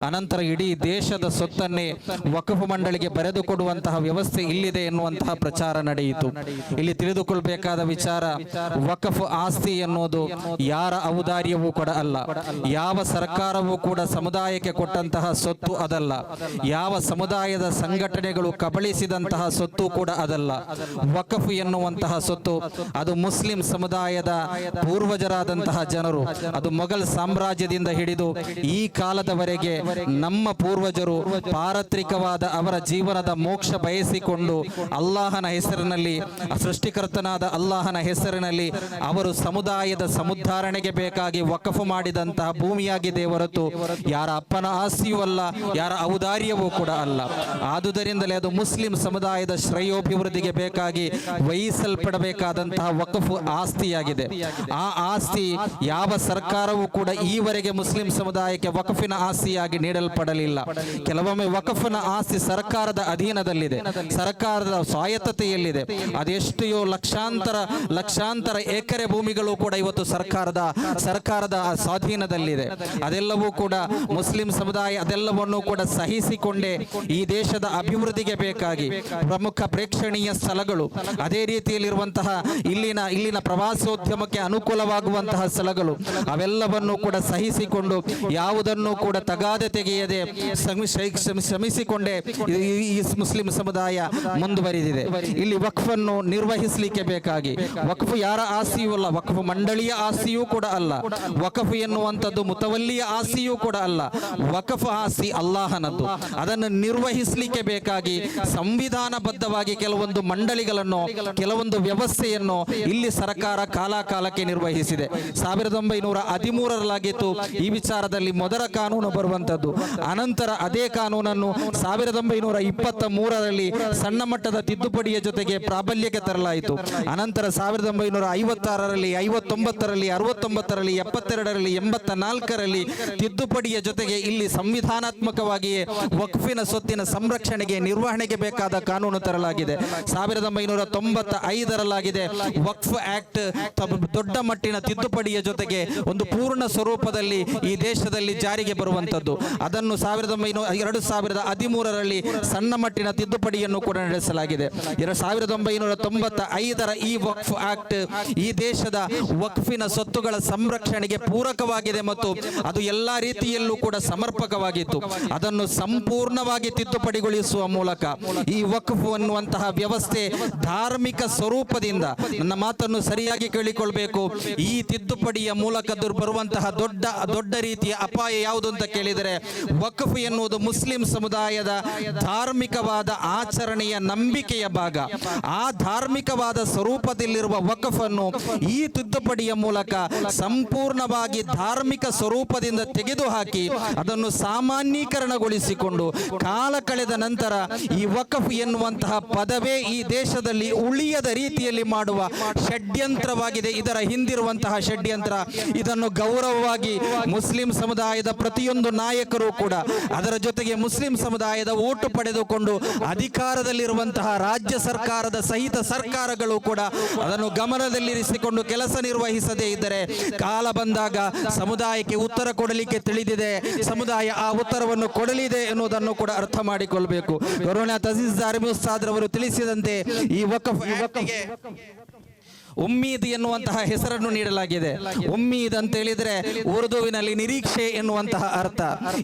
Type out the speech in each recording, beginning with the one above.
ಅನಂತರ ಇಡೀ ದೇಶದ ಸೊತ್ತನ್ನೇ ವಕಫ್ ಮಂಡಳಿಗೆ ಬರೆದುಕೊಡುವಂತಹ ವ್ಯವಸ್ಥೆ ಇಲ್ಲಿದೆ ಎನ್ನುವಂತಹ ಪ್ರಚಾರ ನಡೆಯಿತು. ಇಲ್ಲಿ ತಿಳಿದುಕೊಳ್ಳಬೇಕಾದ ವಿಚಾರ, ವಕಫ್ ಆಸ್ತಿ ಎನ್ನುವುದು ಯಾರ ಔದಾರ್ಯವೂ ಕೂಡ ಅಲ್ಲ. ಯಾವ ಸರ್ಕಾರವೂ ಕೂಡ ಸಮುದಾಯಕ್ಕೆ ಕೊಟ್ಟಂತಹ ಸೊತ್ತು ಅದಲ್ಲ. ಯಾವ ಸಮುದಾಯದ ಸಂಘಟನೆಗಳು ಕಬಳಿಸಿದಂತಹ ಸೊತ್ತು ಕೂಡ ಅದಲ್ಲ. ವಕಫ್ ಎನ್ನುವಂತಹ ಸೊತ್ತು ಅದು ಮುಸ್ಲಿಂ ಸಮುದಾಯದ ಪೂರ್ವಜರಾದಂತಹ ಜನರು, ಅದು ಮೊಘಲ್ ಸಾಮ್ರಾಜ್ಯದಿಂದ ಹಿಡಿದು ಈ ಕಾಲದವರೆಗೆ ನಮ್ಮ ಪೂರ್ವಜರು ಪಾರತ್ರಿಕವಾದ ಅವರ ಜೀವನದ ಮೋಕ್ಷ ಬಯಸಿಕೊಂಡು ಅಲ್ಲಾಹನ ಹೆಸರಿನಲ್ಲಿ, ಸೃಷ್ಟಿಕರ್ತನಾದ ಅಲ್ಲಾಹನ ಹೆಸರಿನಲ್ಲಿ ಅವರು ಸಮುದಾಯದ ಸಮುದ್ಧಾರಣೆಗೆ ಬೇಕಾಗಿ ವಕಫ್ ಮಾಡಿದಂತಹ ಭೂಮಿಯಾಗಿದೆ ಹೊರತು ಯಾರ ಅಪ್ಪನ ಆಸ್ತಿಯೂ ಅಲ್ಲ, ಯಾರ ಔದಾರ್ಯವೂ ಕೂಡ ಅಲ್ಲ. ಆದುದರಿಂದಲೇ ಅದು ಮುಸ್ಲಿಂ ಸಮುದಾಯದ ಶ್ರೇಯೋಭಿವೃದ್ಧಿಗೆ ಬೇಕಾಗಿ ವಹಿಸಲ್ಪಡಬೇಕಾದಂತಹ ವಕಫ್ ಆಸ್ತಿಯಾಗಿದೆ. ಆ ಆಸ್ತಿ ಯಾವ ಸರ್ಕಾರವೂ ಕೂಡ ಈವರೆಗೆ ಮುಸ್ಲಿಂ ಸಮುದಾಯಕ್ಕೆ ವಕಫಿನ ಆಸ್ತಿಯಾಗಿ ನೀಡಲ್ಪಡಲಿಲ್ಲ. ಕೆಲವೊಮ್ಮೆ ವಕಫಿನ ಆಸ್ತಿ ಸರ್ಕಾರದ ಅಧೀನದಲ್ಲಿದೆ, ಸರ್ಕಾರದ ಸ್ವಾಯತ್ತತೆಯಲ್ಲಿದೆ. ಅದೆಷ್ಟೋ ಲಕ್ಷಾಂತರ ಎಕರೆ ಭೂಮಿಗಳು ಕೂಡ ಇವತ್ತು ಸರ್ಕಾರದ ಸ್ವಾಧೀನದಲ್ಲಿದೆ. ಅದೆಲ್ಲವೂ ಕೂಡ ಮುಸ್ಲಿಂ ಸಮುದಾಯ ಅದೆಲ್ಲವನ್ನು ಕೂಡ ಸಹಿಸಿಕೊಂಡೇ ಈ ದೇಶದ ಅಭಿವೃದ್ಧಿಗೆ ಬೇಕಾಗಿ ಪ್ರಮುಖ ಪ್ರೇಕ್ಷಣೀಯ ಸ್ಥಳಗಳು, ಅದೇ ರೀತಿಯಲ್ಲಿರುವಂತಹ ಇಲ್ಲಿನ ಪ್ರವಾಸೋದ್ಯಮಕ್ಕೆ ಅನುಕೂಲವಾಗುವಂತಹ ಸ್ಥಳಗಳು ಅವೆಲ್ಲವನ್ನು ಕೂಡ ಸಹಿಸಿಕೊಂಡು ಯಾವುದನ್ನು ಕೂಡ ತಗಾದೆ ತೆಗೆಯದೆ ಶ್ರಮಿಸಿಕೊಂಡೇ ಈ ಮುಸ್ಲಿಂ ಸಮುದಾಯ ಮುಂದುವರಿದಿದೆ. ಇಲ್ಲಿ ವಕ್ಫನ್ನು ನಿರ್ವಹಿಸಲಿಕ್ಕೆ ಬೇಕಾಗಿ, ವಕ್ಫ್ ಯಾರ ಆಸ್ತಿಯೂ ಅಲ್ಲ, ವಕ್ಫ್ ಮಂಡಳಿಯ ಆಸ್ತಿಯೂ ಕೂಡ ಅಲ್ಲ, ವಕಫ್ ಎನ್ನುವಂಥದ್ದು ಮುತವಲ್ಲಿಯ ಆಸ್ತಿಯೂ ಕೂಡ ಅಲ್ಲ. ವಕಫ್ ಆಸ್ತಿ ಅಲ್ಲಾಹನದ್ದು. ಅದನ್ನು ನಿರ್ವಹಿಸಲಿಕ್ಕೆ ಬೇಕಾಗಿ ಸಂವಿಧಾನಬದ್ಧವಾಗಿ ಕೆಲವೊಂದು ಮಂಡಳಿಗಳನ್ನು, ಕೆಲವೊಂದು ವ್ಯವಸ್ಥೆಯನ್ನು ಇಲ್ಲಿ ಸರ್ಕಾರ ಕಾಲಕಾಲಕ್ಕೆ ನಿರ್ವಹಿಸಿದೆ. 1913ರಲ್ಲಾಗಿತ್ತು ಈ ವಿಚಾರದಲ್ಲಿ ಮೊದಲ ಕಾನೂನು ಬರುವಂಥದ್ದು. ಅನಂತರ ಅದೇ ಕಾನೂನನ್ನು 1923ರಲ್ಲಿ ಸಣ್ಣ ಮಟ್ಟದ ತಿದ್ದುಪಡಿಯ ಜೊತೆಗೆ ಪ್ರಾಬಲ್ಯಕ್ಕೆ ತರಲಾಯಿತು. ಅನಂತರ 1956ರಲ್ಲಿ, 59ರಲ್ಲಿ, 69ರಲ್ಲಿ, 72ರಲ್ಲಿ, 84ರಲ್ಲಿ ತಿದ್ದುಪಡಿಯ ಜೊತೆಗೆ ಇಲ್ಲಿ ಸಂವಿಧಾನಾತ್ಮಕವಾಗಿಯೇ ವಕ್ಫಿನ ಸೊತ್ತಿನ ಸಂರಕ್ಷಣೆಗೆ, ನಿರ್ವಹಣೆಗೆ ಬೇಕಾದ ಕಾನೂನು ತರಲಾಗಿದೆ. 1995ರಲ್ಲಾಗಿದೆ ವಕ್ಫ್ ಆಕ್ಟ್. ದೊಡ್ಡ ಮಟ್ಟಿನ ತಿದ್ದುಪಡಿಯ ಜೊತೆಗೆ ಒಂದು ಪೂರ್ಣ ಸ್ವರೂಪದಲ್ಲಿ ಈ ದೇಶದಲ್ಲಿ ಜಾರಿಗೆ ಬರುವಂತದ್ದು. ಅದನ್ನು 2013ರಲ್ಲಿ ಸಣ್ಣ ಮಟ್ಟಿನ ತಿದ್ದುಪಡಿಯನ್ನು ಕೂಡ ನಡೆಸಲಾಗಿದೆ. 1995ರ ಈ ವಕ್ಫ್ ಆಕ್ಟ್ ಈ ದೇಶದ ವಕ್ಫಿನ ಸೊತ್ತುಗಳ ಸಂರಕ್ಷಣೆಗೆ ಪೂರಕವಾಗಿದೆ ಮತ್ತು ಅದು ಎಲ್ಲಾ ರೀತಿಯಲ್ಲೂ ಕೂಡ ಸಮರ್ಪಕವಾಗಿತ್ತು. ಅದನ್ನು ಸಂಪೂರ್ಣವಾಗಿ ತಿದ್ದುಪಡಿಗೊಳಿಸುವ ಮೂಲಕ ಈ ವಕ್ಫ್ ಅನ್ನುವಂತಹ ವ್ಯವಸ್ಥೆ ಧಾರ್ಮಿಕ ಸ್ವರೂಪದಿಂದ, ನನ್ನ ಮಾತನ್ನು ಸರಿಯಾಗಿ ಕೇಳಿಕೊಳ್ಬೇಕು, ಈ ತಿದ್ದುಪಡಿಯ ಮೂಲಕ ಬರುವಂತಹ ದೊಡ್ಡ ರೀತಿಯ ಅಪಾಯ ಯಾವುದು ಅಂತ ಕೇಳಿದರೆ, ವಕ್ಫ್ ಎನ್ನುವುದು ಮುಸ್ಲಿಂ ಸಮುದಾಯದ ಧಾರ್ಮಿಕವಾದ ಆಚರಣೆಯ ನಂಬಿಕೆಯ ಭಾಗ. ಆ ಧಾರ್ಮಿಕವಾದ ಸ್ವರೂಪದಲ್ಲಿರುವ ವಕ್ಫ್ ಅನ್ನು ಈ ತಿದ್ದುಪಡಿಯ ಮೂಲಕ ಸಂಪೂರ್ಣವಾಗಿ ಧಾರ್ಮಿಕ ಸ್ವರೂಪದಿಂದ ತೆಗೆದುಹಾಕಿ ಅದನ್ನು ಸಾಮಾನ್ಯೀಕರಣಗೊಳಿಸಿಕೊಂಡು ಕಾಲ ಕಳೆದ ನಂತರ ಈ ವಕ್ಫ್ ಎನ್ನುವಂತಹ ಪದವೇ ಈ ದೇಶದಲ್ಲಿ ಉಳಿಯದ ರೀತಿಯಲ್ಲಿ ಮಾಡುವ ಷಡ್ಯಂತ್ರವಾಗಿದೆ. ಇದರ ಹಿಂದಿರುವಂತಹ ಷಡ್ಯಂತ್ರ, ಇದನ್ನು ಗೌರವವಾಗಿ ಮುಸ್ಲಿಂ ಸಮುದಾಯದ ಪ್ರತಿಯೊಂದು ನಾಯಕರು ಕೂಡ, ಅದರ ಜೊತೆಗೆ ಮುಸ್ಲಿಂ ಸಮುದಾಯದ ಓಟು ಪಡೆದುಕೊಂಡು ಅಧಿಕಾರದಲ್ಲಿರುವಂತಹ ರಾಜ್ಯ ಸರ್ಕಾರದ ಸಹಿತ ಸರ್ಕಾರಗಳು ಕೂಡ ಅದನ್ನು ಗಮನದಲ್ಲಿರಿಸಿಕೊಂಡು ಕೆಲಸ ನಿರ್ವಹಿಸದೇ ಇದ್ದರೆ ಕಾಲ ಬಂದಾಗ ಸಮುದಾಯಕ್ಕೆ ಉತ್ತರ ಕೊಡಲಿಕ್ಕೆ ತಿಳಿದಿದೆ, ಸಮುದಾಯ ಆ ಉತ್ತರವನ್ನು ಕೊಡಲಿದೆ ಎನ್ನುವುದನ್ನು ಕೂಡ ಅರ್ಥ ಮಾಡಿಕೊಳ್ಬೇಕು. ಗೌರವನೀಯ ಅಜೀಜ್ ದಾರಿಮಿ ಉಸ್ತಾದ್ ರವರು ತಿಳಿಸಿದಂತೆ ಈ ವಕ್ಫ್ ಉಮ್ಮೀದ್ ಎನ್ನುವಂತಹ ಹೆಸರನ್ನು ನೀಡಲಾಗಿದೆ. ಉಮ್ಮೀದ್ ಅಂತ ಹೇಳಿದ್ರೆ ಉರ್ದುವಿನಲ್ಲಿ ನಿರೀಕ್ಷೆ ಎನ್ನುವಂತಹ ಅರ್ಥ.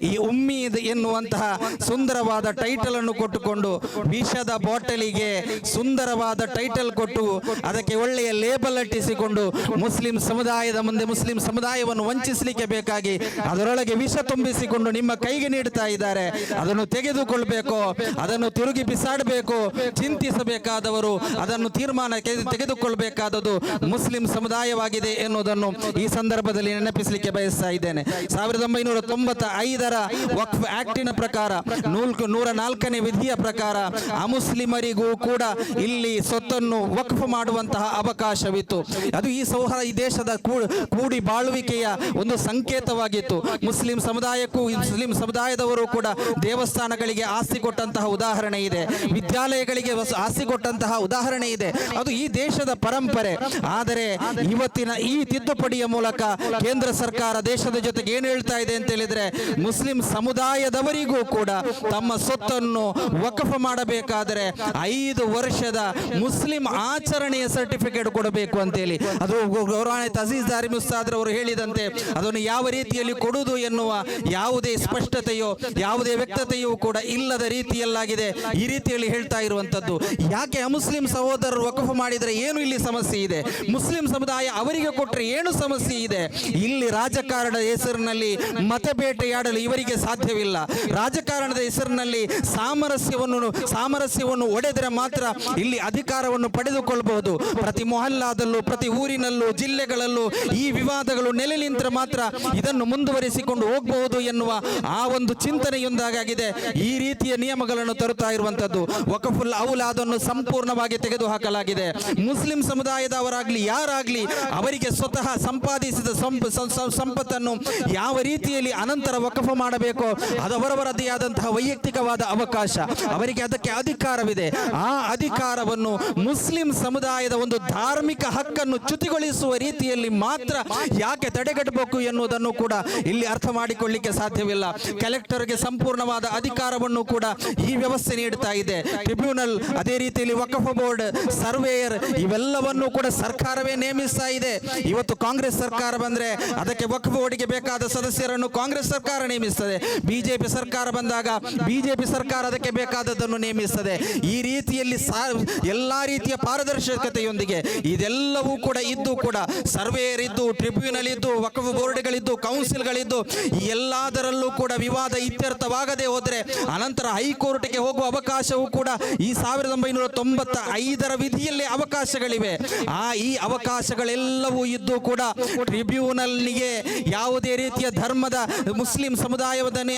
ಈ ಉಮ್ಮೀದ್ ಎನ್ನುವಂತಹ ಸುಂದರವಾದ ಟೈಟಲ್ ಅನ್ನು ಕೊಟ್ಟುಕೊಂಡು, ವಿಷದ ಬಾಟಲಿಗೆ ಸುಂದರವಾದ ಟೈಟಲ್ ಕೊಟ್ಟು ಅದಕ್ಕೆ ಒಳ್ಳೆಯ ಲೇಬಲ್ ಅಂಟಿಸಿಕೊಂಡು ಮುಸ್ಲಿಂ ಸಮುದಾಯದ ಮುಂದೆ ಮುಸ್ಲಿಂ ಸಮುದಾಯವನ್ನು ವಂಚಿಸಲಿಕ್ಕೆ ಬೇಕಾಗಿ ಅದರೊಳಗೆ ವಿಷ ತುಂಬಿಸಿಕೊಂಡು ನಿಮ್ಮ ಕೈಗೆ ನೀಡುತ್ತಾ ಇದ್ದಾರೆ. ಅದನ್ನು ತೆಗೆದುಕೊಳ್ಬೇಕು, ಅದನ್ನು ತಿರುಗಿ ಬಿಸಾಡಬೇಕು. ಚಿಂತಿಸಬೇಕಾದವರು, ಅದನ್ನು ತೀರ್ಮಾನ ತೆಗೆದುಕೊಳ್ಬೇಕಾದದ್ದು ಮುಸ್ಲಿಂ ಸಮುದಾಯವಾಗಿದೆ ಎನ್ನುವುದನ್ನು ಈ ಸಂದರ್ಭದಲ್ಲಿ ನೆನಪಿಸಲಿಕ್ಕೆ ಬಯಸ್ತಾ ಇದ್ದೇನೆ. 1995ರ ವಕ್ಫ್ ಆಕ್ಟಿನ ಪ್ರಕಾರ, 104ನೇ ವಿಧಿಯ ಪ್ರಕಾರ ಅಮುಸ್ಲಿಮರಿಗೂ ಕೂಡ ಇಲ್ಲಿ ಸೊತ್ತನ್ನು ವಕ್ಫ್ ಮಾಡುವಂತಹ ಅವಕಾಶವಿತ್ತು. ಅದು ಈ ದೇಶದ ಕೂಡಿ ಬಾಳುವಿಕೆಯ ಒಂದು ಸಂಕೇತವಾಗಿತ್ತು. ಮುಸ್ಲಿಂ ಸಮುದಾಯಕ್ಕೂ ಮುಸ್ಲಿಂ ಸಮುದಾಯದವರು ಕೂಡ ದೇವಸ್ಥಾನಗಳಿಗೆ ಆಸ್ತಿ ಕೊಟ್ಟಂತಹ ಉದಾಹರಣೆ ಇದೆ, ವಿದ್ಯಾಲಯಗಳಿಗೆ ಆಸ್ತಿ ಕೊಟ್ಟಂತಹ ಉದಾಹರಣೆ ಇದೆ. ಅದು ಈ ದೇಶದ ಪರಂಪರೆ. ಆದರೆ ಇವತ್ತಿನ ಈ ತಿದ್ದುಪಡಿಯ ಮೂಲಕ ಕೇಂದ್ರ ಸರ್ಕಾರ ದೇಶದ ಜೊತೆಗೆ ಏನು ಹೇಳ್ತಾ ಇದೆ ಅಂತ ಹೇಳಿದ್ರೆ, ಮುಸ್ಲಿಂ ಸಮುದಾಯದವರಿಗೂ ಕೂಡ ತಮ್ಮ ಸೊತ್ತನ್ನು ವಕಫ್ ಮಾಡಬೇಕಾದರೆ 5 ವರ್ಷದ ಮುಸ್ಲಿಂ ಆಚರಣೆಯ ಸರ್ಟಿಫಿಕೇಟ್ ಕೊಡಬೇಕು ಅಂತೇಳಿ. ಅದು ಗೌರವಾನ್ವಿತ ಅಜೀಜ್ ದಾರಿಮಿ ಉಸ್ತಾದ್ ಅವರು ಹೇಳಿದಂತೆ ಅದನ್ನು ಯಾವ ರೀತಿಯಲ್ಲಿ ಕೊಡುವುದು ಎನ್ನುವ ಯಾವುದೇ ಸ್ಪಷ್ಟತೆಯೋ ಯಾವುದೇ ವ್ಯಕ್ತತೆಯೂ ಕೂಡ ಇಲ್ಲದ ರೀತಿಯಲ್ಲಾಗಿದೆ ಈ ರೀತಿಯಲ್ಲಿ ಹೇಳ್ತಾ ಇರುವಂತದ್ದು. ಯಾಕೆ ಅಮುಸ್ಲಿಂ ಸಹೋದರರು ವಕಫ್ ಮಾಡಿದರೆ ಏನು ಇಲ್ಲಿ ಸಮಸ್ಯೆ ಇದೆ? ಮುಸ್ಲಿಂ ಸಮುದಾಯ ಅವರಿಗೆ ಕೊಟ್ಟರೆ ಏನು ಸಮಸ್ಯೆ ಇದೆ? ಇಲ್ಲಿ ರಾಜಕಾರಣದ ಹೆಸರಿನಲ್ಲಿ ಮತಬೇಟೆಯಾಡಲು ಇವರಿಗೆ ಸಾಧ್ಯವಿಲ್ಲ. ರಾಜಕಾರಣದ ಹೆಸರಿನಲ್ಲಿ ಸಾಮರಸ್ಯವನ್ನು ಒಡೆದರೆ ಮಾತ್ರ ಇಲ್ಲಿ ಅಧಿಕಾರವನ್ನು ಪಡೆದುಕೊಳ್ಳಬಹುದು. ಪ್ರತಿ ಮೊಹಲ್ಲಾದಲ್ಲೂ ಪ್ರತಿ ಊರಿನಲ್ಲೂ ಜಿಲ್ಲೆಗಳಲ್ಲೂ ಈ ವಿವಾದಗಳು ನೆಲೆ ನಿಂತರೆ ಮಾತ್ರ ಇದನ್ನು ಮುಂದುವರಿಸಿಕೊಂಡು ಹೋಗಬಹುದು ಎನ್ನುವ ಆ ಒಂದು ಚಿಂತನೆಯೊಂದಾಗಿದೆ ಈ ರೀತಿಯ ನಿಯಮಗಳನ್ನು ತರುತ್ತಾ ಇರುವಂತದ್ದು. ವಕಫುಲ್ ಔಲಾದನ್ನು ಸಂಪೂರ್ಣವಾಗಿ ತೆಗೆದುಹಾಕಲಾಗಿದೆ. ಮುಸ್ಲಿಂ ಸಮುದಾಯದವರಾಗ್ಲಿ ಯಾರಾಗ್ಲಿ ಅವರಿಗೆ ಸ್ವತಃ ಸಂಪಾದಿಸಿದ ಸಂಪತ್ತನ್ನು ಯಾವ ರೀತಿಯಲ್ಲಿ ಅನಂತರ ವಕಫ್ ಮಾಡಬೇಕೋ ಅದು ಅವರವರದೇ ಆದಂತಹ ವೈಯಕ್ತಿಕವಾದ ಅವಕಾಶ, ಅವರಿಗೆ ಅದಕ್ಕೆ ಅಧಿಕಾರವಿದೆ. ಆ ಅಧಿಕಾರವನ್ನು ಮುಸ್ಲಿಂ ಸಮುದಾಯದ ಒಂದು ಧಾರ್ಮಿಕ ಹಕ್ಕನ್ನು ಚ್ಯುತಿಗೊಳಿಸುವ ರೀತಿಯಲ್ಲಿ ಮಾತ್ರ ಯಾಕೆ ತಡೆಗಟ್ಟಬೇಕು ಎನ್ನುವುದನ್ನು ಕೂಡ ಇಲ್ಲಿ ಅರ್ಥ ಮಾಡಿಕೊಳ್ಳಿಕ್ಕೆ ಸಾಧ್ಯವಿಲ್ಲ. ಕಲೆಕ್ಟರ್ಗೆ ಸಂಪೂರ್ಣವಾದ ಅಧಿಕಾರವನ್ನು ಕೂಡ ಈ ವ್ಯವಸ್ಥೆ ನೀಡುತ್ತಾ ಇದೆ. ಟ್ರಿಬ್ಯುನಲ್, ಅದೇ ರೀತಿಯಲ್ಲಿ ವಕಫ್ ಬೋರ್ಡ್, ಸರ್ವೇಯರ್ ಇವೆಲ್ಲವನ್ನು ಕೂಡ ಸರ್ಕಾರವೇ ನೇಮಿಸ್ತಾ ಇದೆ. ಇವತ್ತು ಕಾಂಗ್ರೆಸ್ ಸರ್ಕಾರ ಬಂದ್ರೆ ಅದಕ್ಕೆ ವಕ್ಫ್ ಬೋರ್ಡ್ಗೆ ಬೇಕಾದ ಸದಸ್ಯರನ್ನು ಕಾಂಗ್ರೆಸ್ ಸರ್ಕಾರ ನೇಮಿಸ್ತದೆ. ಬಿಜೆಪಿ ಸರ್ಕಾರ ಬಂದಾಗ ಬಿಜೆಪಿ ಸರ್ಕಾರ ಅದಕ್ಕೆ ಬೇಕಾದದ್ದನ್ನು ನೇಮಿಸ್ತದೆ. ಈ ರೀತಿಯಲ್ಲಿ ಎಲ್ಲಾ ರೀತಿಯ ಪಾರದರ್ಶಕತೆಯೊಂದಿಗೆ ಇದೆಲ್ಲವೂ ಕೂಡ ಇದ್ದು ಕೂಡ ಸರ್ವೇಯರ್ ಇದ್ದು, ಟ್ರಿಬ್ಯುನಲ್ ಇದ್ದು, ವಕ್ಫ್ ಬೋರ್ಡ್ಗಳಿದ್ದು, ಕೌನ್ಸಿಲ್ಗಳಿದ್ದು ಎಲ್ಲದರಲ್ಲೂ ಕೂಡ ವಿವಾದ ಇತ್ಯರ್ಥವಾಗದೆ ಹೋದ್ರೆ ಅನಂತರ ಹೈಕೋರ್ಟ್ಗೆ ಹೋಗುವ ಅವಕಾಶವೂ ಕೂಡ ಈ 1995ರ ವಿಧಿಯಲ್ಲಿ ಅವಕಾಶಗಳಿವೆ. ಈ ಅವಕಾಶಗಳೆಲ್ಲವೂ ಇದ್ದು ಕೂಡ ಟ್ರಿಬ್ಯುನಲ್ಗೆ ಯಾವುದೇ ರೀತಿಯ ಧರ್ಮದ ಮುಸ್ಲಿಂ ಸಮುದಾಯವನ್ನೇ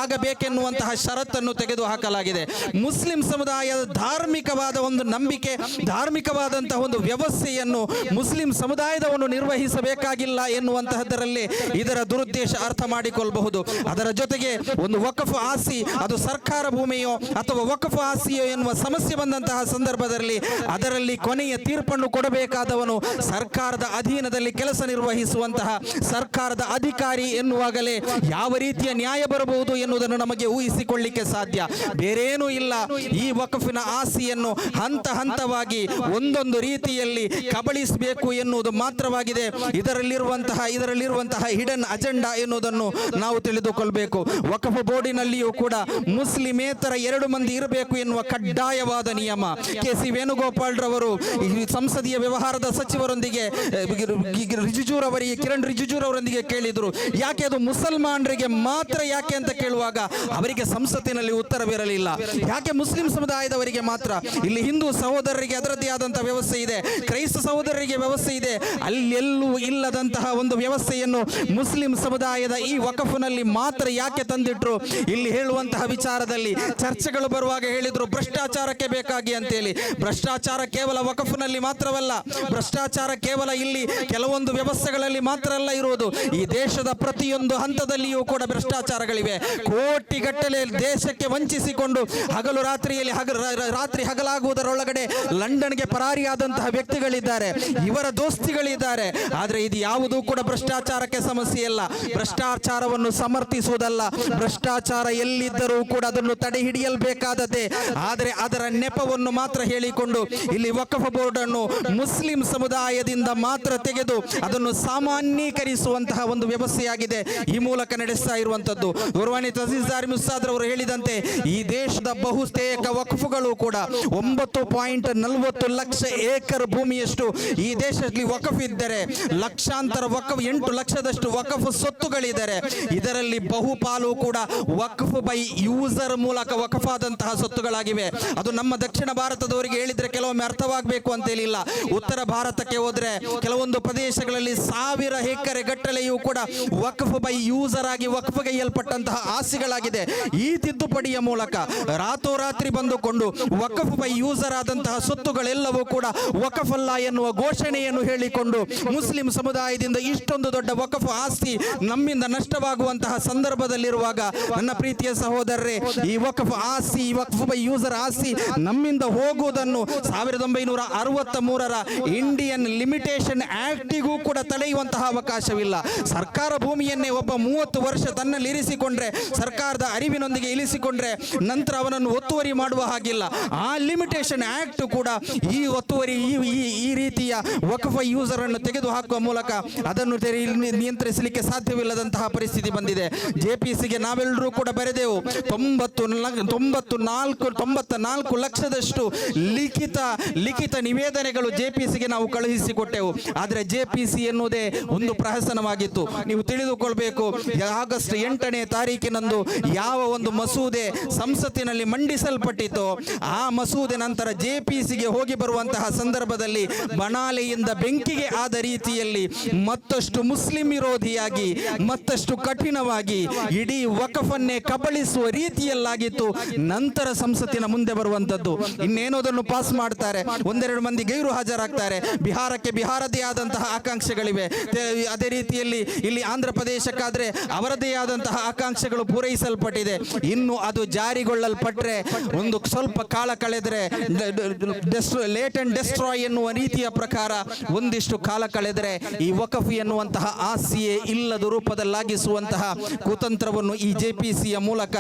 ಆಗಬೇಕೆನ್ನುವಂತಹ ಷರತ್ತನ್ನು ತೆಗೆದುಹಾಕಲಾಗಿದೆ. ಮುಸ್ಲಿಂ ಸಮುದಾಯದ ಧಾರ್ಮಿಕವಾದ ಒಂದು ನಂಬಿಕೆ, ಧಾರ್ಮಿಕವಾದಂತಹ ಒಂದು ವ್ಯವಸ್ಥೆಯನ್ನು ಮುಸ್ಲಿಂ ಸಮುದಾಯದವನ್ನು ನಿರ್ವಹಿಸಬೇಕಾಗಿಲ್ಲ ಎನ್ನುವಂತಹದರಲ್ಲಿ ಇದರ ದುರುದ್ದೇಶ ಅರ್ಥ ಮಾಡಿಕೊಳ್ಳಬಹುದು. ಅದರ ಜೊತೆಗೆ ಒಂದು ವಕಫ್ ಆಸ್ತಿ ಅದು ಸರ್ಕಾರ ಭೂಮಿಯೋ ಅಥವಾ ವಕಫ್ ಆಸ್ತಿಯೋ ಎನ್ನುವ ಸಮಸ್ಯೆ ಬಂದಂತಹ ಸಂದರ್ಭದಲ್ಲಿ ಅದರಲ್ಲಿ ಕೊನೆಯ ತೀರ್ಪನ್ನು ಕೊಡಬೇಕಾದವನು ಸರ್ಕಾರದ ಅಧೀನದಲ್ಲಿ ಕೆಲಸ ನಿರ್ವಹಿಸುವಂತಹ ಸರ್ಕಾರದ ಅಧಿಕಾರಿ ಎನ್ನುವಾಗಲೇ ಯಾವ ರೀತಿಯ ನ್ಯಾಯ ಬರಬಹುದು ಎನ್ನುವುದನ್ನು ನಮಗೆ ಊಹಿಸಿಕೊಳ್ಳಿಕ್ಕೆ ಸಾಧ್ಯ. ಬೇರೇನೂ ಇಲ್ಲ. ಈ ವಕಫಿನ ಆಸ್ತಿಯನ್ನು ಹಂತ ಹಂತವಾಗಿ ಒಂದೊಂದು ರೀತಿಯಲ್ಲಿ ಕಬಳಿಸಬೇಕು ಎನ್ನುವುದು ಮಾತ್ರವಾಗಿದೆ ಇದರಲ್ಲಿರುವಂತಹ ಹಿಡನ್ ಅಜೆಂಡಾ ಎನ್ನುವುದನ್ನು ನಾವು ತಿಳಿದುಕೊಳ್ಳಬೇಕು. ವಕಫ್ ಬೋರ್ಡಿನಲ್ಲಿಯೂ ಕೂಡ ಮುಸ್ಲಿಮೇತರ 2 ಮಂದಿ ಇರಬೇಕು ಎನ್ನುವ ಕಡ್ಡಾಯವಾದ ನಿಯಮ ಕೆ.ಸಿ. ವೇಣುಗೋಪಾಲ್ ರವರು ಸಂಸದೀಯ ವ್ಯವಹಾರದ ಸಚಿವರೊಂದಿಗೆ ಕಿರಣ್ ರಿಜಿಜುರವರೊಂದಿಗೆ ಕೇಳಿದರು, ಯಾಕೆ ಅದು ಮುಸಲ್ಮಾನರಿಗೆ ಮಾತ್ರ ಯಾಕೆ ಅಂತ ಕೇಳುವಾಗ ಅವರಿಗೆ ಸಂಸತ್ತಿನಲ್ಲಿ ಉತ್ತರವಿರಲಿಲ್ಲ. ಯಾಕೆ ಮುಸ್ಲಿಂ ಸಮುದಾಯದವರಿಗೆ ಮಾತ್ರ? ಇಲ್ಲಿ ಹಿಂದೂ ಸಹೋದರರಿಗೆ ಅದರದ್ದೇ ಆದಂತಹ ವ್ಯವಸ್ಥೆ ಇದೆ, ಕ್ರೈಸ್ತ ಸಹೋದರರಿಗೆ ವ್ಯವಸ್ಥೆ ಇದೆ. ಅಲ್ಲೆಲ್ಲೂ ಇಲ್ಲದಂತಹ ಒಂದು ವ್ಯವಸ್ಥೆಯನ್ನು ಮುಸ್ಲಿಂ ಸಮುದಾಯದ ಈ ವಕಫ್ನಲ್ಲಿ ಮಾತ್ರ ಯಾಕೆ ತಂದಿಟ್ರು? ಇಲ್ಲಿ ಹೇಳುವಂತಹ ವಿಚಾರದಲ್ಲಿ ಚರ್ಚೆಗಳು ಬರುವಾಗ ಹೇಳಿದ್ರು ಭ್ರಷ್ಟಾಚಾರಕ್ಕೆ ಬೇಕಾಗಿ ಅಂತೇಳಿ. ಭ್ರಷ್ಟಾಚಾರ ಕೇವಲ ವಕಫ್ನಲ್ಲಿ ಮಾತ್ರವಲ್ಲ, ಭ್ರಷ್ಟಾಚಾರ ಕೇವಲ ಇಲ್ಲಿ ಕೆಲವೊಂದು ವ್ಯವಸ್ಥೆಗಳಲ್ಲಿ ಮಾತ್ರ ಅಲ್ಲ ಇರುವುದು. ಈ ದೇಶದ ಪ್ರತಿಯೊಂದು ಹಂತದಲ್ಲಿಯೂ ಕೂಡ ಭ್ರಷ್ಟಾಚಾರಗಳಿವೆ. ಕೋಟಿಗಟ್ಟಲೆ ದೇಶಕ್ಕೆ ವಂಚಿಸಿಕೊಂಡು ಹಗಲು ರಾತ್ರಿಯಲ್ಲಿ ರಾತ್ರಿ ಹಗಲಾಗುವುದರೊಳಗಡೆ ಲಂಡನ್ಗೆ ಪರಾರಿಯಾದಂತಹ ವ್ಯಕ್ತಿಗಳಿದ್ದಾರೆ, ಇವರ ದೋಸ್ತಿಗಳಿದ್ದಾರೆ. ಆದರೆ ಇದು ಯಾವುದೂ ಕೂಡ ಭ್ರಷ್ಟಾಚಾರಕ್ಕೆ ಸಮಸ್ಯೆ ಅಲ್ಲ. ಭ್ರಷ್ಟಾಚಾರವನ್ನು ಸಮರ್ಥಿಸುವುದಲ್ಲ, ಭ್ರಷ್ಟಾಚಾರ ಎಲ್ಲಿದ್ದರೂ ಕೂಡ ಅದನ್ನು ತಡೆ ಹಿಡಿಯಲ್ಬೇಕಾದದ್ದೇ. ಆದರೆ ಅದರ ನೆಪವನ್ನು ಮಾತ್ರ ಹೇಳಿಕೊಂಡು ಇಲ್ಲಿ ವಕಫ್ ಬೋರ್ಡ್ ಅನ್ನು ಮುಸ್ಲಿಂ ಸಮುದಾಯದಿಂದ ಮಾತ್ರ ತೆಗೆದು ಅದನ್ನು ಸಾಮಾನ್ಯೀಕರಿಸುವಂತಹ ಒಂದು ವ್ಯವಸ್ಥೆಯಾಗಿದೆ ಈ ಮೂಲಕ ನಡೆಸ್ತಾ ಇರುವಂತದ್ದು. ಗೌರವಾನ್ವಿತ ಅಜೀಜ್ ದಾರಿಮಿ ಉಸ್ತಾದ್ ಅವರು ಹೇಳಿದಂತೆ ಈ ದೇಶದ ಬಹುತೇಕ ವಕ್ಫ್ಗಳು ಕೂಡ 9.40 ಲಕ್ಷ ಏಕರ್ ಭೂಮಿಯಷ್ಟು ಈ ದೇಶದಲ್ಲಿ ವಕಫ್ ಇದ್ದರೆ ಲಕ್ಷಾಂತರ ವಕಫ್ 8 ಲಕ್ಷದಷ್ಟು ವಕಫ್ ಸೊತ್ತುಗಳಿದ್ದಾರೆ. ಇದರಲ್ಲಿ ಬಹುಪಾಲು ಕೂಡ ವಕ್ಫ್ ಬೈ ಯೂಸರ್ ಮೂಲಕ ವಕಫ್ ಆದಂತಹ ಸೊತ್ತುಗಳಾಗಿವೆ. ಅದು ನಮ್ಮ ದಕ್ಷಿಣ ಭಾರತದವರಿಗೆ ಹೇಳಿದ್ರೆ ಕೆಲವೊಮ್ಮೆ ಅರ್ಥವಾಗಬೇಕು ಅಂತ ಹೇಳಿಲ್ಲ. ಉತ್ತರ ಭಾರತಕ್ಕೆ ಹೋದ್ರೆ ಕೆಲವೊಂದು ಪ್ರದೇಶಗಳಲ್ಲಿ 1000 ಎಕರೆ ಗಟ್ಟಲೆಯೂ ಕೂಡ ವಕ್ಫ್ ಬೈ ಯೂಸರ್ ಆಗಿ ವಕ್ಫ್ಗೆಯಲ್ಪಟ್ಟಂತಹ ಆಸ್ತಿಗಳಾಗಿದೆ. ಈ ತಿದ್ದುಪಡಿಯ ಮೂಲಕ ರಾತೋರಾತ್ರಿ ಬಂದುಕೊಂಡು ವಕಫ್ ಬೈ ಯೂಸರ್ ಆದಂತಹ ಸೊತ್ತುಗಳೆಲ್ಲವೂ ಕೂಡ ವಕಫ್ ಅಲ್ಲ ಎನ್ನುವ ಘೋಷಣೆಯನ್ನು ಹೇಳಿಕೊಂಡು ಮುಸ್ಲಿಂ ಸಮುದಾಯದಿಂದ ಇಷ್ಟೊಂದು ದೊಡ್ಡ ವಕಫ್ ಆಸ್ತಿ ನಮ್ಮಿಂದ ನಷ್ಟವಾಗುವಂತಹ ಸಂದರ್ಭದಲ್ಲಿರುವಾಗ ನನ್ನ ಪ್ರೀತಿಯ ಸಹೋದರರೇ, ಈ ವಕಫ್ ಆಸ್ತಿ, ವಕ್ಫ್ ಬೈ ಯೂಸರ್ ಆಸ್ತಿ ನಮ್ಮಿಂದ ಹೋಗುವುದನ್ನು 1960 63ರ ಇಂಡಿಯನ್ ಲಿಮಿಟೇಷನ್ ಆಕ್ಟಿಗೂ ಕೂಡ ತಡೆಯುವಂತಹ ಅವಕಾಶವಿಲ್ಲ. ಸರ್ಕಾರ ಭೂಮಿಯನ್ನೇ ಒಬ್ಬ 30 ವರ್ಷ ತನ್ನಲ್ಲಿ ಇರಿಸಿಕೊಂಡ್ರೆ, ಸರ್ಕಾರದ ಅರಿವಿನೊಂದಿಗೆ ಇಳಿಸಿಕೊಂಡ್ರೆ ನಂತರ ಅವನನ್ನು ಒತ್ತುವರಿ ಮಾಡುವ ಹಾಗಿಲ್ಲ. ಆ ಲಿಮಿಟೇಷನ್ ಆಕ್ಟ್ ಕೂಡ ಈ ಒತ್ತುವರಿ ಈ ರೀತಿಯ ವಕ್ಫ್ ಯೂಸರ್ ಅನ್ನು ತೆಗೆದು ಹಾಕುವ ಮೂಲಕ ಅದನ್ನು ನಿಯಂತ್ರಿಸಲಿಕ್ಕೆ ಸಾಧ್ಯವಿಲ್ಲದಂತಹ ಪರಿಸ್ಥಿತಿ ಬಂದಿದೆ. ಜೆಪಿಸಿಗೆ ನಾವೆಲ್ಲರೂ ಕೂಡ ಬರೆದೆವು. 94 ಲಕ್ಷದಷ್ಟು ಲಿಖಿತ ನಿವೇದನೆಗಳು ಜೆಪಿಸಿಗೆ ನಾವು ಕಳುಹಿಸಿಕೊಟ್ಟೆವು. ಆದರೆ ಜೆಪಿಸಿ ಎನ್ನುವುದೇ ಒಂದು ಪ್ರಹಸನವಾಗಿತ್ತು. ನೀವು ತಿಳಿದುಕೊಳ್ಬೇಕು, ಆಗಸ್ಟ್ 8ನೇ ತಾರೀಕಿನಂದು ಯಾವ ಒಂದು ಮಸೂದೆ ಸಂಸತ್ತಿನಲ್ಲಿ ಮಂಡಿಸಲ್ಪಟ್ಟಿತೋ ಆ ಮಸೂದೆ ನಂತರ ಜೆಪಿಸಿಗೆ ಹೋಗಿ ಬರುವಂತಹ ಸಂದರ್ಭದಲ್ಲಿ ಬಣಾಲೆಯಿಂದ ಬೆಂಕಿಗೆ ಆದ ರೀತಿಯಲ್ಲಿ ಮತ್ತಷ್ಟು ಮುಸ್ಲಿಂ ವಿರೋಧಿಯಾಗಿ, ಮತ್ತಷ್ಟು ಕಠಿಣವಾಗಿ ಇಡೀ ವಕಫನ್ನೇ ಕಬಳಿಸುವ ರೀತಿಯಲ್ಲಾಗಿತ್ತು. ನಂತರ ಸಂಸತ್ತಿನ ಮುಂದೆ ಬರುವಂತದ್ದು. ಇನ್ನೇನೋ ಅದನ್ನು ಪಾಸ್ ಮಾಡ್ತಾರೆ, ಒಂದೆರಡು ಮಂದಿ ಗೈರು ಹಾಜರಾಗ್ತಾರೆ. ಬಿಹಾರಕ್ಕೆ ಬಿಹಾರದೇ ಆದಂತಹ ಆಕಾಂಕ್ಷೆಗಳಿವೆ. ಅದೇ ರೀತಿಯಲ್ಲಿ ಇಲ್ಲಿ ಆಂಧ್ರ ಪ್ರದೇಶಕ್ಕಾದ್ರೆ ಅವರದೇ ಆದಂತಹ ಆಕಾಂಕ್ಷೆಗಳು ಪೂರೈಸಲ್ಪಟ್ಟಿದೆ. ಇನ್ನು ಅದು ಜಾರಿಗೊಳ್ಳಲ್ಪಟ್ರೆ ಒಂದು ಸ್ವಲ್ಪ ಕಾಲ ಕಳೆದರೆ ಲೇಟ್ ಅಂಡ್ ಡೆಸ್ಟ್ರಾಯ್ ಎನ್ನುವ ರೀತಿಯ ಪ್ರಕಾರ ಒಂದಿಷ್ಟು ಕಾಲ ಕಳೆದರೆ ಈ ವಕಫ್ ಎನ್ನುವಂತಹ ಆಸ್ತಿಯೇ ಇಲ್ಲದ ರೂಪದಲ್ಲಾಗಿಸುವಂತಹ ಕುತಂತ್ರವನ್ನು ಈ ಜೆಪಿಸಿಯ ಮೂಲಕ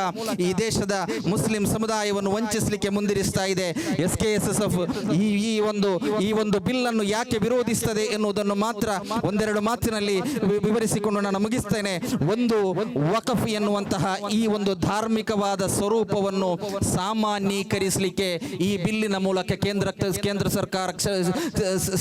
ಈ ದೇಶದ ಮುಸ್ಲಿಂ ಸಮುದಾಯವನ್ನು ವಂಚಿಸಲಿಕ್ಕೆ ಮುಂದಿರಿಸ್ತಾ ಇದೆ. SKSSF ಈ ಒಂದು ಬಿಲ್ ಅನ್ನು ಯಾಕೆ ವಿರೋಧಿಸುತ್ತದೆ ಎನ್ನುವುದನ್ನು ಮಾತ್ರ ಒಂದೆರಡು ಮಾತಿನಲ್ಲಿ ವಿವರಿಸಿಕೊಂಡು ನಾನು ಮುಗಿಸ್ತೇನೆ. ಒಂದು, ವಕಫ್ ಎನ್ನುವಂತಹ ಈ ಒಂದು ಧಾರ್ಮಿಕವಾದ ಸ್ವರೂಪವನ್ನು ಸಾಮಾನ್ಯೀಕರಿಸಲಿಕ್ಕೆ ಈ ಬಿಲ್ಲಿನ ಮೂಲಕ ಕೇಂದ್ರ ಸರ್ಕಾರ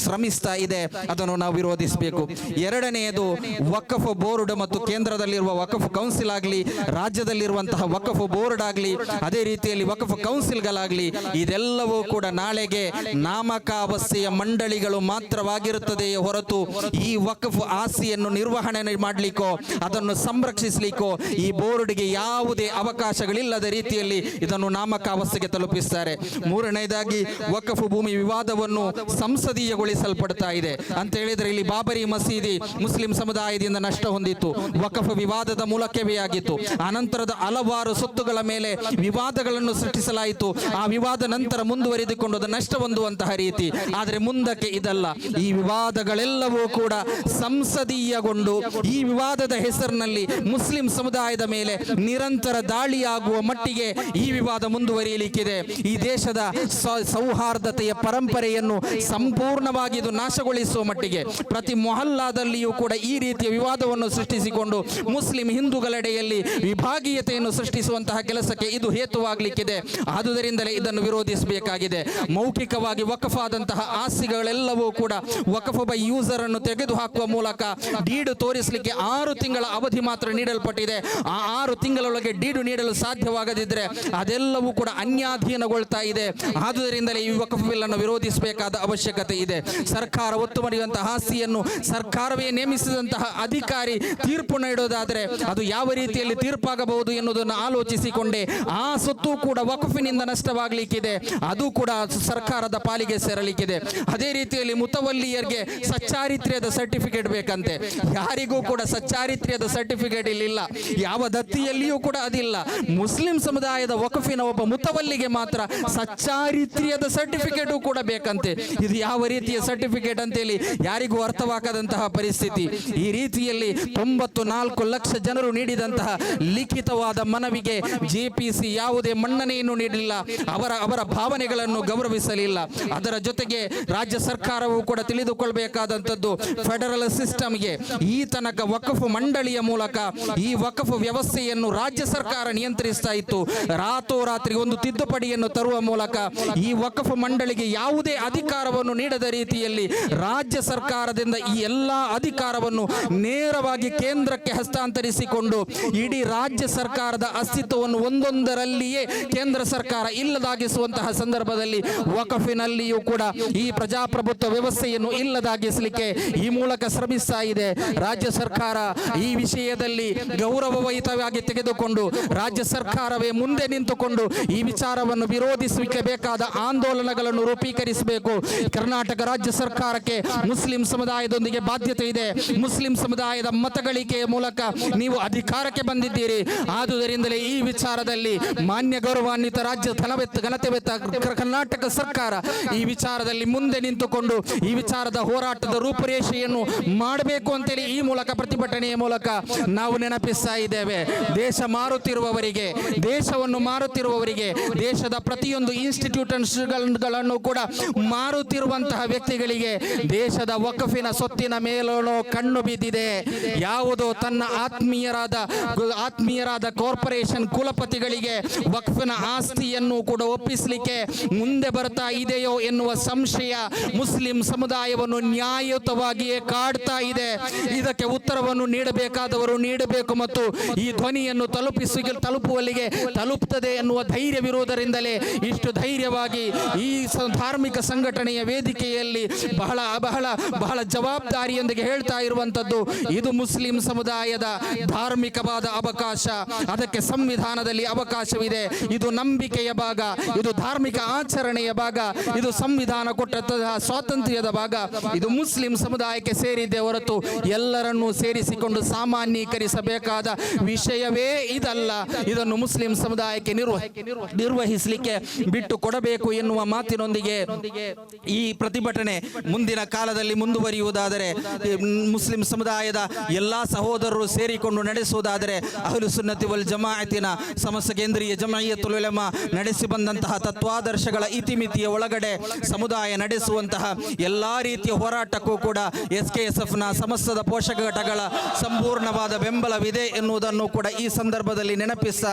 ಶ್ರಮಿಸ್ತಾ ಇದೆ. ಅದನ್ನು ನಾವು ವಿರೋಧಿಸಬೇಕು. ಎರಡನೆಯದು, ವಕಫ್ ಬೋರ್ಡ್ ಮತ್ತು ಕೇಂದ್ರದಲ್ಲಿರುವ ವಕಫ್ ಕೌನ್ಸಿಲ್ ಆಗಲಿ, ರಾಜ್ಯದಲ್ಲಿರುವಂತಹ ವಕಫ್ ಬೋರ್ಡ್ ಆಗಲಿ, ಅದೇ ರೀತಿಯಲ್ಲಿ ವಕಫ್ ಕೌನ್ಸಿಲ್ಗಳಾಗಲಿ, ಇದೆಲ್ಲವೂ ಕೂಡ ನಾಳೆಗೆ ನಾಮಕಾವಸ್ಥೆಯ ಮಂಡಳಿಗಳು ಮಾತ್ರವಾಗಿರುತ್ತದೆಯೇ ಹೊರತು ಈ ವಕಫ್ ಆಸ್ತಿಯನ್ನು ನಿರ್ವಹಣೆ ಮಾಡಲಿಕ್ಕೋ ಅದನ್ನು ಸಂರಕ್ಷಿಸಲಿಕ್ಕೋ ಈ ಬೋರ್ಡ್ಗೆ ಯಾವುದೇ ಅವಕಾಶಗಳಿಲ್ಲದ ರೀತಿಯಲ್ಲಿ ಇದನ್ನು ನಾಮಕಾವಸ್ಥೆಗೆ ತಲುಪಿಸ್ತಾರೆ. ಮೂರನೇದಾಗಿ, ವಕಫ್ ಭೂಮಿ ವಿವಾದವನ್ನು ಸಂಸದೀಯಗೊಳಿಸಲ್ಪಡ್ತಾ ಇದೆ ಅಂತ ಹೇಳಿದ್ರೆ, ಇಲ್ಲಿ ಬಾಬರಿ ಮಸೀದಿ ಮುಸ್ಲಿಂ ಸಮುದಾಯದಿಂದ ನಷ್ಟ ಹೊಂದಿತ್ತು, ವಕಫ್ ವಿವಾದದ ಮೂಲಕವೇ ಆಗಿತ್ತು. ಅನಂತರದ ಹಲವಾರು ಸೊತ್ತುಗಳ ಮೇಲೆ ವಿವಾದಗಳನ್ನು ಸೃಷ್ಟಿಸಲಾಯಿತು. ಆ ವಿವಾದ ನಂತರ ಮುಂದುವರಿದುಕೊಂಡು ಅದು ನಷ್ಟ ಹೊಂದುವಂತಹ ರೀತಿ. ಆದರೆ ಮುಂದಕ್ಕೆ ಇದಲ್ಲ. ಈ ವಿವಾದಗಳೆಲ್ಲವೂ ಕೂಡ ಸಂಸದೀಯಗೊಂಡು ಈ ವಿವಾದದ ಹೆಸರಿನಲ್ಲಿ ಮುಸ್ಲಿಂ ಸಮುದಾಯದ ಮೇಲೆ ನಿರಂತರ ದಾಳಿಯಾಗುವ ಮಟ್ಟಿಗೆ ಈ ವಿವಾದ ಮುಂದುವರಿಯಲಿಕ್ಕಿದೆ. ಈ ದೇಶದ ಸೌಹಾರ್ದತೆಯ ಪರಂಪರೆಯನ್ನು ಸಂಪೂರ್ಣವಾಗಿ ಇದು ನಾಶಗೊಳಿಸುವ ಮಟ್ಟಿಗೆ ಪ್ರತಿ ಮೊಹಲ್ಲಾದಲ್ಲಿಯೂ ಕೂಡ ಈ ರೀತಿಯ ವಿವಾದವನ್ನು ಸೃಷ್ಟಿಸಿಕೊಂಡು ಮುಸ್ಲಿಂ ಹಿಂದೂಗಳೆಡೆಯಲ್ಲಿ ವಿಭಾಗೀಯತೆಯನ್ನು ಸೃಷ್ಟಿಸುವಂತಹ ಕೆಲಸಕ್ಕೆ ಇದು ಹೇತುವಾಗಲಿಕ್ಕಿದೆ. ಆದುದರಿಂದಲೇ ಇದನ್ನು ವಿರೋಧಿಸಬೇಕಾಗಿದೆ. ಮೌಖಿಕವಾಗಿ ವಕಫ್ ಆದಂತಹ ಆಸ್ತಿಗಳೆಲ್ಲವೂ ಕೂಡ ವಕಫ್ ಬೈ ಯೂಸರ್ ಅನ್ನು ತೆಗೆದುಹಾಕುವ ಮೂಲಕ ಡೀಡು ತೋರಿಸಲಿಕ್ಕೆ 6 ತಿಂಗಳ ಅವಧಿ ಮಾತ್ರ ನೀಡಲ್ಪಟ್ಟಿದೆ. ಆ 6 ತಿಂಗಳೊಳಗೆ ಡೀಡು ನೀಡಲು ಸಾಧ್ಯವಾಗದಿದ್ದರೆ ಅದೆಲ್ಲವೂ ಕೂಡ ಅನ್ಯಾಧೀನಗೊಳ್ತಾ ಇದೆ. ಆದುದರಿಂದಲೇ ಈ ವಕಫ್ ಬಿಲ್ ಅನ್ನು ವಿರೋಧಿಸಬೇಕಾದ ಅವಶ್ಯಕತೆ ಇದೆ. ಸರ್ಕಾರ ಒತ್ತು ಮಾಡುವಂತಹ ಆಸ್ತಿಯನ್ನು ಸರ್ಕಾರವೇ ನೇಮಿಸಿದಂತಹ ಅಧಿಕಾರಿ ತೀರ್ಪು ನೀಡೋದಾದರೆ ಅದು ಯಾವ ರೀತಿಯಲ್ಲಿ ತೀರ್ಪಾಗಬಹುದು ಎನ್ನುವುದನ್ನು ಆಲೋಚಿಸಿಕೊಂಡೇ ಆ ಸೊತ್ತು ಕೂಡ ವಕಫಿನಿಂದ ನಷ್ಟವಾಗಲಿಕ್ಕಿದೆ, ಅದು ಕೂಡ ಸರ್ಕಾರದ ಪಾಲಿಗೆ ಸೇರಲಿಕ್ಕಿದೆ. ಅದೇ ರೀತಿಯಲ್ಲಿ ಮುತವಲ್ಲಿಯರಿಗೆ ಸಚ್ಚಾರಿತ್ರ್ಯದ ಸರ್ಟಿಫಿಕೇಟ್ ಬೇಕಂತೆ. ಯಾರಿಗೂ ಕೂಡ ಸಚ್ಚಾರಿತ್ರ್ಯದ ಸರ್ಟಿಫಿಕೇಟ್ ಇಲ್ಲ, ಯಾವ ದತ್ತಿಯಲ್ಲಿಯೂ ಕೂಡ ಅದಿಲ್ಲ. ಮುಸ್ಲಿಂ ಸಮುದಾಯದ ವಕಫಿನ ಒಬ್ಬ ಮುತವಲ್ಲಿಗೆ ಮಾತ್ರ ಸಚ್ಚಾರಿತ್ರ್ಯದ ಸರ್ಟಿಫಿಕೇಟು ಕೂಡ ಬೇಕಂತೆ. ಇದು ಯಾವ ರೀತಿಯ ಸರ್ಟಿಫಿಕೇಟ್ ಅಂತೇಳಿ ಯಾರಿಗೂ ಅರ್ಥವಾಗದಂತಹ ಪರಿಸ್ಥಿತಿ. ಈ ರೀತಿಯಲ್ಲಿ 94 ಲಕ್ಷ ಜನರು ನೀಡಿದಂತಹ ಲಿಖಿತವಾದ ಮನವಿಗೆ ಜೆಪಿಸಿ ಯಾವುದೇ ಮನ್ನಣೆಯನ್ನು ನೀಡಲಿಲ್ಲ, ಅವರ ಭಾವನೆಗಳನ್ನು ಗೌರವಿಸಲಿಲ್ಲ. ಅದರ ಜೊತೆಗೆ ರಾಜ್ಯ ಸರ್ಕಾರವು ಕೂಡ ತಿಳಿದುಕೊಳ್ಳಬೇಕಾದಂಥದ್ದು, ಫೆಡರಲ್ ಸಿಸ್ಟಮ್ಗೆ ಈ ತನಕ ವಕಫ್ ಮಂಡಳಿಯ ಮೂಲಕ ಈ ವಕಫ್ ವ್ಯವಸ್ಥೆಯನ್ನು ರಾಜ್ಯ ಸರ್ಕಾರ ನಿಯಂತ್ರಿಸ್ತಾ ಇತ್ತು. ರಾತೋರಾತ್ರಿ ಒಂದು ತಿದ್ದುಪಡಿಯನ್ನು ತರುವ ಮೂಲಕ ಈ ವಕಫ್ ಮಂಡಳಿಗೆ ಯಾವುದೇ ಅಧಿಕಾರವನ್ನು ನೀಡದ ರೀತಿಯಲ್ಲಿ ರಾಜ್ಯ ಸರ್ಕಾರದಿಂದ ಈ ಎಲ್ಲ ಅಧಿಕಾರವನ್ನು ನೇರವಾಗಿ ಕೇಂದ್ರಕ್ಕೆ ಹಸ್ತಾಂತರಿಸಿಕೊಂಡು ಇಡೀ ರಾಜ್ಯ ಸರ್ಕಾರದ ಅಸ್ತಿತ್ವವನ್ನು ಒಂದೊಂದರಲ್ಲಿಯೇ ಕೇಂದ್ರ ಸರ್ಕಾರ ಇಲ್ಲದಾಗಿಸುವಂತಹ ಸಂದರ್ಭದಲ್ಲಿ ವಕಫಿನಲ್ಲಿಯೂ ಕೂಡ ಈ ಪ್ರಜಾಪ್ರಭುತ್ವ ವ್ಯವಸ್ಥೆಯನ್ನು ಇಲ್ಲದಾಗಿಸಲಿಕ್ಕೆ ಈ ಮೂಲಕ ಶ್ರಮಿಸ್ತಾ ಇದೆ. ರಾಜ್ಯ ಸರ್ಕಾರ ಈ ವಿಷಯದಲ್ಲಿ ಗೌರವಯುತವಾಗಿ ತೆಗೆದುಕೊಂಡು ರಾಜ್ಯ ಸರ್ಕಾರವೇ ಮುಂದೆ ನಿಂತುಕೊಂಡು ಈ ವಿಚಾರವನ್ನು ವಿರೋಧಿಸಲಿಕ್ಕೆ ಬೇಕಾದ ಆಂದೋಲನಗಳನ್ನು ರೂಪೀಕರಿಸಬೇಕು. ಕರ್ನಾಟಕ ರಾಜ್ಯ ಸರ್ಕಾರಕ್ಕೆ ಮುಸ್ಲಿಂ ಸಮುದಾಯದೊಂದಿಗೆ ಬಾಧ್ಯತೆ ಇದೆ. ಮುಸ್ಲಿಂ ಸಮುದಾಯದ ಮತಗಳಿಕೆಯ ಮೂಲಕ ನೀವು ಅಧಿಕಾರಕ್ಕೆ ಬಂದಿದ್ದೀರಿ. ಆದುದರಿಂದಲೇ ಈ ವಿಚಾರದಲ್ಲಿ ಮಾನ್ಯ ಗೌರವಾನ್ವಿತ ರಾಜ್ಯ ಘನತೆವೆತ್ತ ಕರ್ನಾಟಕ ಸರ್ಕಾರ ಈ ವಿಚಾರ ವಿಚಾರದಲ್ಲಿ ಮುಂದೆ ನಿಂತುಕೊಂಡು ಈ ವಿಚಾರದ ಹೋರಾಟದ ರೂಪುರೇಷೆಯನ್ನು ಮಾಡಬೇಕು ಅಂತೇಳಿ ಈ ಮೂಲಕ ಪ್ರತಿಭಟನೆಯ ಮೂಲಕ ನಾವು ನೆನಪಿಸ್ತಾ ಇದ್ದೇವೆ. ದೇಶ ಮಾರುತ್ತಿರುವವರಿಗೆ, ದೇಶವನ್ನು ಮಾರುತ್ತಿರುವವರಿಗೆ, ದೇಶದ ಪ್ರತಿಯೊಂದು ಇನ್ಸ್ಟಿಟ್ಯೂಷನ್ಸ್ಗಳನ್ನು ಕೂಡ ಮಾರುತ್ತಿರುವಂತಹ ವ್ಯಕ್ತಿಗಳಿಗೆ ದೇಶದ ವಕಫಿನ ಸೊತ್ತಿನ ಮೇಲೂ ಕಣ್ಣು ಬಿದ್ದಿದೆ. ಯಾವುದೋ ತನ್ನ ಆತ್ಮೀಯರಾದ ಕಾರ್ಪೊರೇಷನ್ ಕುಲಪತಿಗಳಿಗೆ ವಕ್ಫಿನ ಆಸ್ತಿಯನ್ನು ಕೂಡ ಒಪ್ಪಿಸಲಿಕ್ಕೆ ಮುಂದೆ ಬರ್ತಾ ಇದೆಯೋ ಎನ್ನುವ ಸಂಶಯ ಮುಸ್ಲಿಂ ಸಮುದಾಯವನ್ನು ನ್ಯಾಯಯುತವಾಗಿಯೇ ಕಾಡ್ತಾ ಇದೆ. ಇದಕ್ಕೆ ಉತ್ತರವನ್ನು ನೀಡಬೇಕಾದವರು ನೀಡಬೇಕು ಮತ್ತು ಈ ಧ್ವನಿಯನ್ನು ತಲುಪುವಲ್ಲಿಗೆ ತಲುಪ್ತದೆ ಎನ್ನುವ ಧೈರ್ಯವಿರುವುದರಿಂದಲೇ ಇಷ್ಟು ಧೈರ್ಯವಾಗಿ ಈ ಧಾರ್ಮಿಕ ಸಂಘಟನೆಯ ವೇದಿಕೆಯಲ್ಲಿ ಬಹಳ ಬಹಳ ಬಹಳ ಜವಾಬ್ದಾರಿಯೊಂದಿಗೆ ಹೇಳ್ತಾ ಇರುವಂತದ್ದು, ಇದು ಮುಸ್ಲಿಂ ಸಮುದಾಯದ ಧಾರ್ಮಿಕವಾದ ಅವಕಾಶ, ಅದಕ್ಕೆ ಸಂವಿಧಾನದಲ್ಲಿ ಅವಕಾಶವಿದೆ. ಇದು ನಂಬಿಕೆಯ ಭಾಗ, ಇದು ಧಾರ್ಮಿಕ ಆಚರಣೆಯ ಭಾಗ, ಇದು ಸಂವಿಧಾನ ಕೊಟ್ಟಂತಹ ಸ್ವಾತಂತ್ರ್ಯದ ಭಾಗ. ಇದು ಮುಸ್ಲಿಂ ಸಮುದಾಯಕ್ಕೆ ಸೇರಿದೆ ಹೊರತು ಎಲ್ಲರನ್ನೂ ಸೇರಿಸಿಕೊಂಡು ಸಾಮಾನ್ಯೀಕರಿಸಬೇಕಾದ ವಿಷಯವೇ ಇದಲ್ಲ. ಇದನ್ನು ಮುಸ್ಲಿಂ ಸಮುದಾಯಕ್ಕೆ ನಿರ್ವಹಿಸಲಿಕ್ಕೆ ಬಿಟ್ಟು ಕೊಡಬೇಕು ಎನ್ನುವ ಮಾತಿನೊಂದಿಗೆ ಈ ಪ್ರತಿಭಟನೆ ಮುಂದಿನ ಕಾಲದಲ್ಲಿ ಮುಂದುವರಿಯುವುದಾದರೆ, ಮುಸ್ಲಿಂ ಸಮುದಾಯದ ಎಲ್ಲಾ ಸಹೋದರರು ಸೇರಿಕೊಂಡು ನಡೆಸುವುದಾದರೆ, ಅಹ್ಲು ಸುನ್ನತಿ ವಲ್ ಜಮಾಅತಿನ ಸಮಸ್ತ ಕೇಂದ್ರೀಯ ಜಮಯಿಯತುಲ್ ಉಲಮಾ ನಡೆಸಿ ಬಂದಂತಹ ತತ್ವಾದರ್ಶಗಳ ಇತಿಮಿತಿಯ ಒಳಗಡೆ ಸಮುದಾಯ ನಡೆಸುವಂತಹ ಎಲ್ಲಾ ರೀತಿಯ ಹೋರಾಟಕ್ಕೂ ಕೂಡ SKSFನ ಸಮಸ್ತದ ಪೋಷಕ ಘಟಕಗಳ ಸಂಪೂರ್ಣವಾದ ಬೆಂಬಲವಿದೆ ಎನ್ನುವುದನ್ನು ಕೂಡ ಈ ಸಂದರ್ಭದಲ್ಲಿ ನೆನಪಿಸ